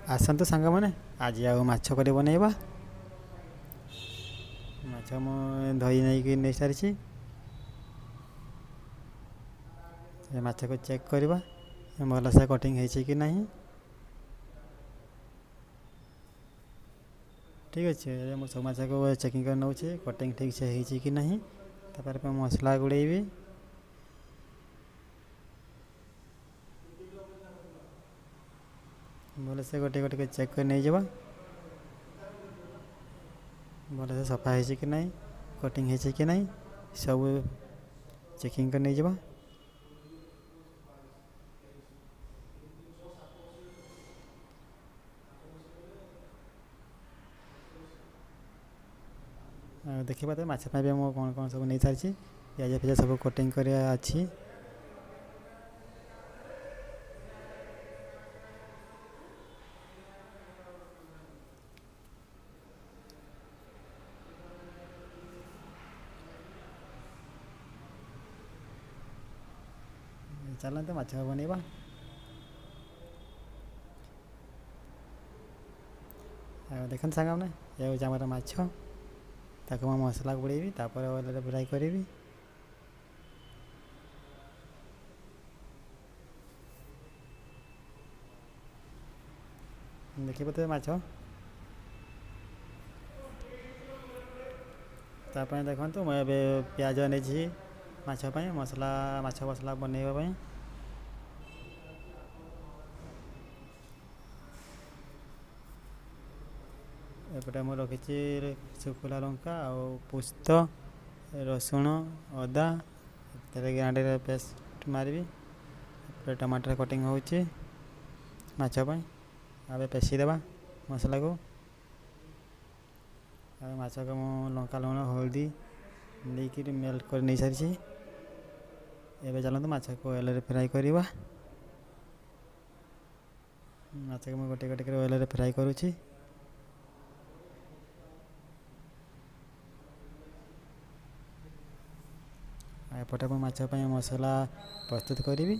आसतु सांग मैंने आज आउ माछ कर बनइबा। माछ मु धोई नहीं सारी माछ को चेक करवा भलसे कटिंग हो कि नहीं। ठीक अच्छे मुझे सब माछ को चेकिंग कर नौचे कटिंग ठीक से हो कि नहीं। तापर मसला गुड़ेबी भलसे गोटे गोटे चेक कर नहीं जावा भलसे सफा हो कि नहीं कटिंग हो कि नहीं सब चेकिंग कर नहीं जावा। देखा तो माछ भी मुझे कौन कौन सब नहीं सारी पिज फिज सब कटिंग कर अच्छी। चलते माछ बनइबा। देखते सांग मैंने ये हूँ आम माछ ताको मैं मसला गुड़ेबी तापर ऑयल फ्राई करी। देखिए तो माछ ताप देखु मुझे प्याज नहीं माछपाई मसला माछ मसला बनइबा। एपटे मुझे रखी शुखला लंका पुस्त रसुण अदा ग्राइंडर पेस्ट मारबी। टमाटर कटिंग होची माछपाई आबे पेशीदेवा मसला को माछ को लंका लुण हल्दी देकर मेल्ट कर नहीं सारी। एवं चलते माछ को ऑयल फ्राई करवा। माछ को मुझे गोटे गोटे ऑयल फ्राई करुँची। एपटे मुझे माछपाई मसला प्रस्तुत करी।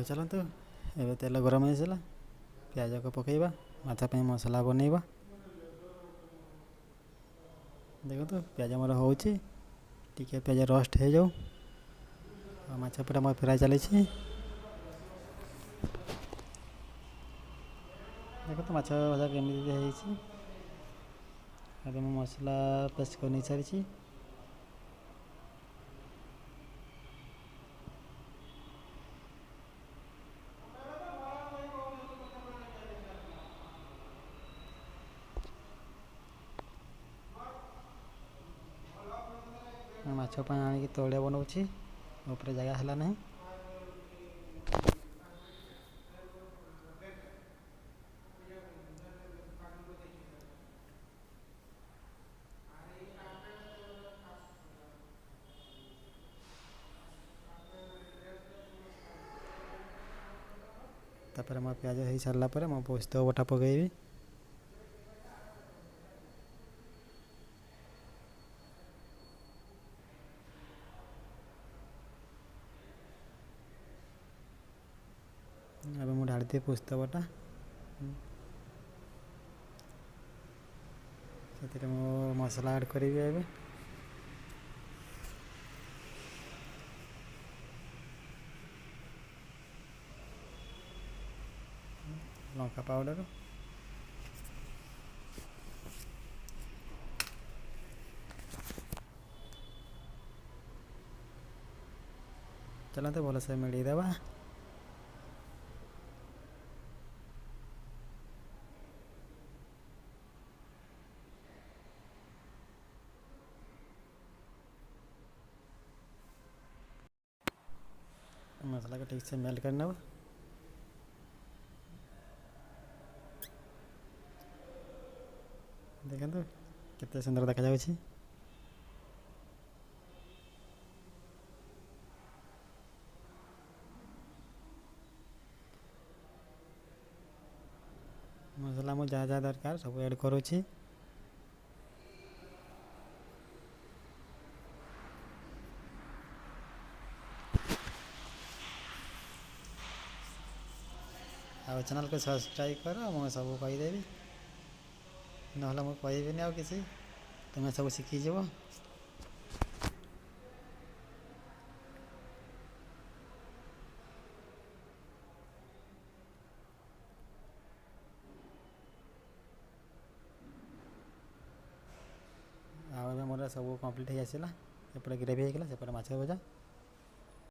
चलतु ए तेल गरम हो पियाज को पकेଇବା ମାଛ ପାଇଁ ମସଲା ବନେଇବା। ଦେଖନ୍ତୁ ପିଆଜ ମୋର ହେଉଛି, ଟିକେ ପିଆଜ ରୋଷ୍ଟ ହେଇଯାଉ। ଆଉ ମାଛ ପୁରା ମୋର ଫ୍ରାଏ ଚାଲିଛି। ଦେଖନ୍ତୁ ମାଛ ଭଜା କେମିତି ହେଇଛି। ଏବେ ମୁଁ ମସଲା ପେଷ୍ଟ କରି ନେଇ ସାରିଛି। ମାଛ ପାଇଁ ଆଣିକି ତଳେ ବନାଉଛି, ଉପରେ ଜାଗା ହେଲା ନାହିଁ। ତାପରେ ମୋ ପିଆଜ ହେଇସାରିଲା ପରେ ମୁଁ ପୋସ୍ତ ବଟା ପକାଇବି। ଏବେ ମୁଁ ଢାଳିଦିଏ ପୋସ୍ତ ବଟା। ସେଥିରେ ମୁଁ ମସଲା ଆଡ଼୍ କରିବି। ଏବେ ଲଙ୍କା ପାଉଡ଼ର, ଚାଲନ୍ତୁ ଭଲସେ ମିଳେଇ ଦେବା। मसाला को ठीक से मेल्ट करना। देखते केते सुंदर देखा जाଉଛି। मसला मु जहाँ जहाँ दरकार सब ऐड करुँची। आ चैनल को सब्सक्राइब कर, मुझे सब कहीदेवी ना मुझे कहबी आ किसी, तुम्हें सब शिखीज। मोर सब कम्प्लीट हो आसला। एपटे ग्रेवी होगा, सेपटे माछ भजा।